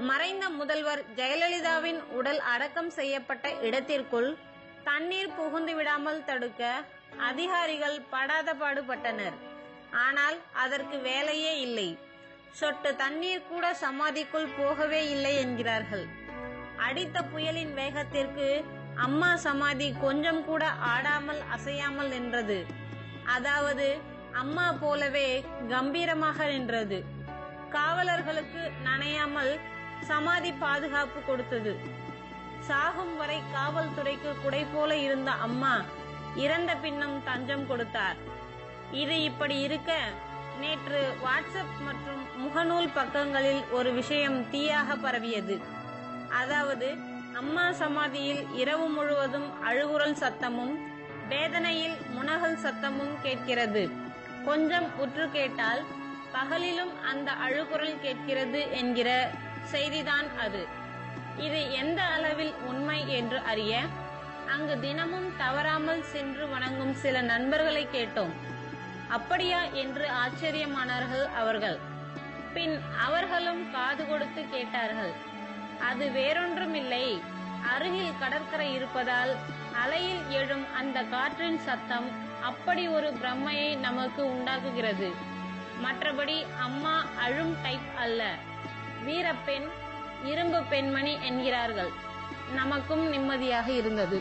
மறைந்த முதல்வர் ஜெயலலிதாவின் உடல் அடக்கம் செய்யப்பட்ட இடத்திற்குள் தண்ணீர் புகுந்து விடாமல் தடுக்க அதிகாரிகள் படாத பாடுபட்டனர். ஆனால் அதற்கு வேலையே இல்லை. சொட்டு தண்ணீர் கூட சமாதிக்குள் போகவே இல்லை என்கிறார்கள். அடித்த புயலின் வேகத்திற்கு அம்மா சமாதி கொஞ்சம் கூட ஆடாமல் அசையாமல் நின்றது. அதாவது அம்மா போலவே கம்பீரமாக நின்றது. காவலர்களுக்கு நனையாமல் சமாதி பாதுகாப்பு கொடுத்தது. சாகும் வரை காவல்துறைக்கு குடை போல இருந்த அம்மா இறந்த பின்னும் தஞ்சம் கொடுத்தார். இது இப்படி இருக்க, நேற்று வாட்ஸ்அப் மற்றும் முகநூல் பக்கங்களில் ஒரு விஷயம் தீயாக பரவியது. அதாவது அம்மா சமாதியில் இரவு முழுவதும் அழுகுரல் சத்தமும் வேதனையில் முனகல் சத்தமும் கேட்கிறது. கொஞ்சம் உற்று கேட்டால் பகலிலும் அந்த அழுகுரல் கேட்கிறது என்கிற செய்திதான் அது. இது எந்த அளவில் உண்மை என்று அறிய அங்கு தினமும் தவறாமல் சென்று வணங்கும் சில நண்பர்களை கேட்டோம். அப்படியா என்று ஆச்சரியமானார்கள் அவர்கள். பின் அவர்களும் காது கொடுத்து கேட்டார்கள். அது வேறொன்றுமில்லை, அருகில் கடற்கரை இருப்பதால் அலையில் எழும் அந்த காற்றின் சத்தம் அப்படி ஒரு பிரம்மையை நமக்கு உண்டாக்குகிறது. மற்றபடி அம்மா அழும் டைப் அல்ல, வீரப்பெண், இரும்பு பெண்மணி என்கிறார்கள். நமக்கும் நிம்மதியாக இருந்தது.